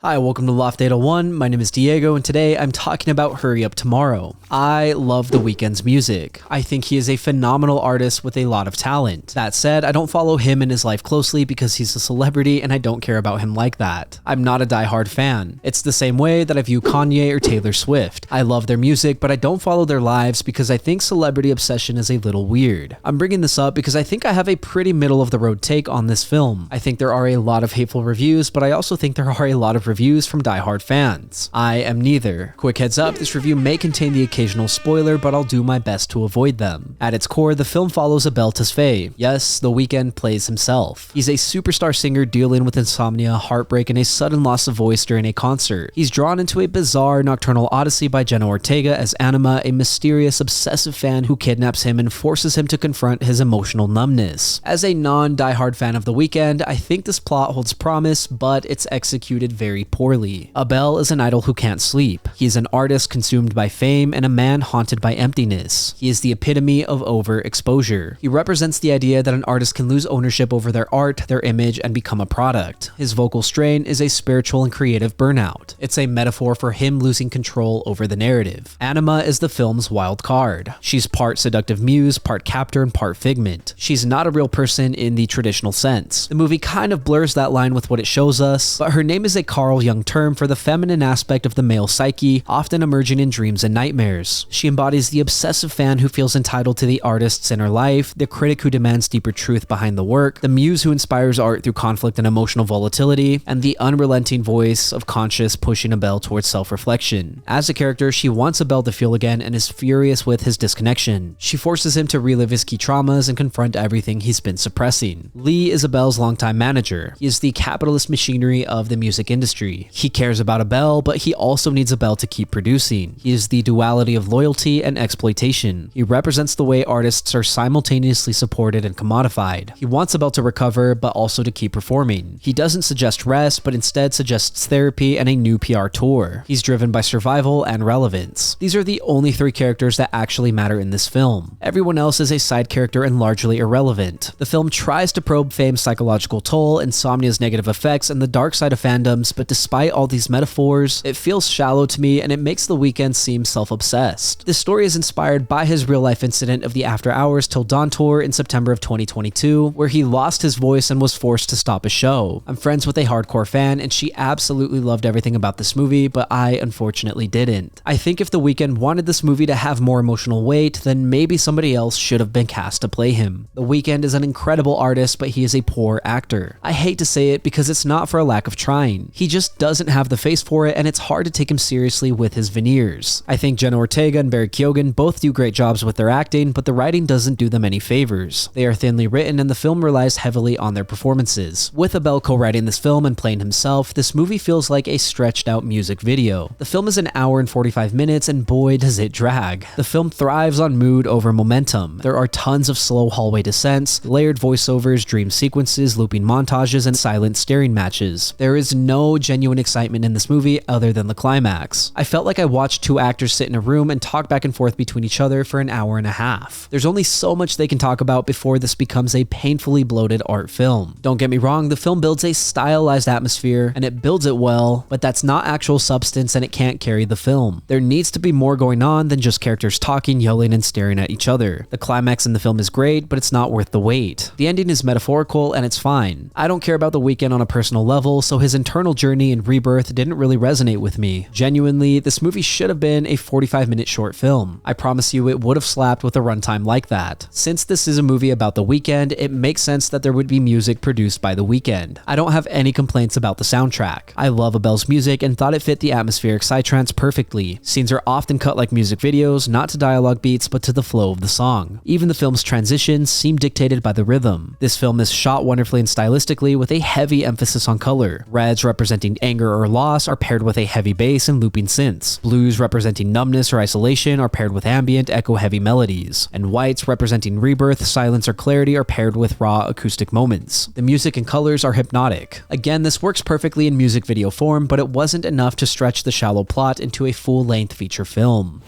Hi, welcome to Loft 801. My name is Diego, and today I'm talking about Hurry Up Tomorrow. I love The Weeknd's music. I think he is a phenomenal artist with a lot of talent. That said, I don't follow him and his life closely because he's a celebrity and I don't care about him like that. I'm not a diehard fan. It's the same way that I view Kanye or Taylor Swift. I love their music, but I don't follow their lives because I think celebrity obsession is a little weird. I'm bringing this up because I think I have a pretty middle-of-the-road take on this film. I think there are a lot of hateful reviews, but I also think there are a lot of reviews from diehard fans. I am neither. Quick heads up, this review may contain the occasional spoiler, but I'll do my best to avoid them. At its core, the film follows Abel Tesfaye. Yes, The Weeknd plays himself. He's a superstar singer dealing with insomnia, heartbreak, and a sudden loss of voice during a concert. He's drawn into a bizarre nocturnal odyssey by Jenna Ortega as Anima, a mysterious, obsessive fan who kidnaps him and forces him to confront his emotional numbness. As a non-diehard fan of The Weeknd, I think this plot holds promise, but it's executed very poorly. Abel is an idol who can't sleep. He is an artist consumed by fame and a man haunted by emptiness. He is the epitome of overexposure. He represents the idea that an artist can lose ownership over their art, their image, and become a product. His vocal strain is a spiritual and creative burnout. It's a metaphor for him losing control over the narrative. Anima is the film's wild card. She's part seductive muse, part captor, and part figment. She's not a real person in the traditional sense. The movie kind of blurs that line with what it shows us, but her name is a Carl Jung term for the feminine aspect of the male psyche, often emerging in dreams and nightmares. She embodies the obsessive fan who feels entitled to the artist's inner life, the critic who demands deeper truth behind the work, the muse who inspires art through conflict and emotional volatility, and the unrelenting voice of conscience pushing Abel towards self-reflection. As a character, she wants Abel to feel again and is furious with his disconnection. She forces him to relive his key traumas and confront everything he's been suppressing. Lee is Abel's longtime manager. He is the capitalist machinery of the music industry. He cares about Abel, but he also needs Abel to keep producing. He is the duality of loyalty and exploitation. He represents the way artists are simultaneously supported and commodified. He wants Abel to recover, but also to keep performing. He doesn't suggest rest, but instead suggests therapy and a new PR tour. He's driven by survival and relevance. These are the only three characters that actually matter in this film. Everyone else is a side character and largely irrelevant. The film tries to probe fame's psychological toll, insomnia's negative effects, and the dark side of fandoms, but despite all these metaphors, it feels shallow to me and it makes The Weeknd seem self-obsessed. This story is inspired by his real-life incident of the After Hours Till Dawn tour in September of 2022, where he lost his voice and was forced to stop a show. I'm friends with a hardcore fan and she absolutely loved everything about this movie, but I unfortunately didn't. I think if The Weeknd wanted this movie to have more emotional weight, then maybe somebody else should have been cast to play him. The Weeknd is an incredible artist, but he is a poor actor. I hate to say it because it's not for a lack of trying. He just doesn't have the face for it and it's hard to take him seriously with his veneers. I think Jenna Ortega and barrykeoghan both do great jobs with their acting, but the writing doesn't do them any favors. They are thinly written and the film relies heavily on their performances. With Abel co-writing this film and playing himself, this movie feels like a stretched out music video. The film is an hour and 45 minutes and boy does it drag. The film thrives on mood over momentum. There are tons of slow hallway descents, layered voiceovers, dream sequences, looping montages, and silent staring matches. There is no genuine excitement in this movie other than the climax. I felt like I watched two actors sit in a room and talk back and forth between each other for an hour and a half. There's only so much they can talk about before this becomes a painfully bloated art film. Don't get me wrong, the film builds a stylized atmosphere and it builds it well, but that's not actual substance and it can't carry the film. There needs to be more going on than just characters talking, yelling, and staring at each other. The climax in the film is great, but it's not worth the wait. The ending is metaphorical and it's fine. I don't care about The Weeknd on a personal level, so his internal journey and rebirth didn't really resonate with me. Genuinely, this movie should have been a 45-minute short film. I promise you it would have slapped with a runtime like that. Since this is a movie about The Weeknd, it makes sense that there would be music produced by The Weeknd. I don't have any complaints about the soundtrack. I love Abel's music and thought it fit the atmospheric psytrance perfectly. Scenes are often cut like music videos, not to dialogue beats but to the flow of the song. Even the film's transitions seem dictated by the rhythm. This film is shot wonderfully and stylistically with a heavy emphasis on color. Reds representing anger or loss are paired with a heavy bass and looping synths. Blues representing numbness or isolation are paired with ambient, echo-heavy melodies. And whites representing rebirth, silence, or clarity are paired with raw acoustic moments. The music and colors are hypnotic. Again, this works perfectly in music video form, but it wasn't enough to stretch the shallow plot into a full-length feature film.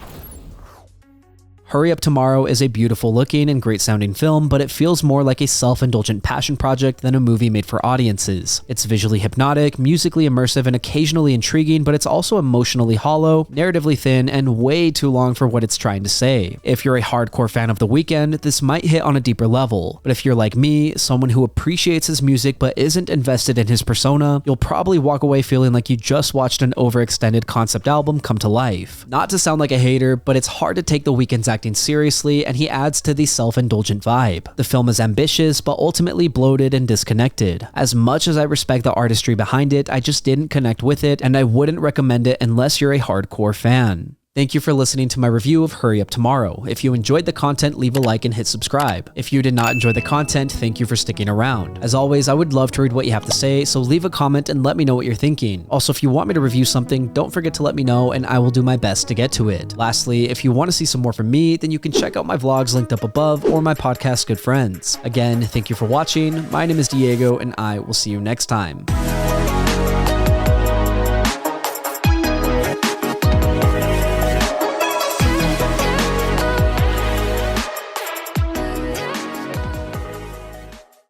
Hurry Up Tomorrow is a beautiful looking and great sounding film, but it feels more like a self-indulgent passion project than a movie made for audiences. It's visually hypnotic, musically immersive, and occasionally intriguing, but it's also emotionally hollow, narratively thin, and way too long for what it's trying to say. If you're a hardcore fan of The Weeknd, this might hit on a deeper level, but if you're like me, someone who appreciates his music but isn't invested in his persona, you'll probably walk away feeling like you just watched an overextended concept album come to life. Not to sound like a hater, but it's hard to take The Weeknd's acting seriously, and he adds to the self-indulgent vibe. The film is ambitious, but ultimately bloated and disconnected. As much as I respect the artistry behind it, I just didn't connect with it, and I wouldn't recommend it unless you're a hardcore fan. Thank you for listening to my review of Hurry Up Tomorrow. If you enjoyed the content, leave a like and hit subscribe. If you did not enjoy the content, thank you for sticking around. As always, I would love to read what you have to say, so leave a comment and let me know what you're thinking. Also, if you want me to review something, don't forget to let me know and I will do my best to get to it. Lastly, if you want to see some more from me, then you can check out my vlogs linked up above or my podcast Good Friends. Again, thank you for watching. My name is Diego and I will see you next time.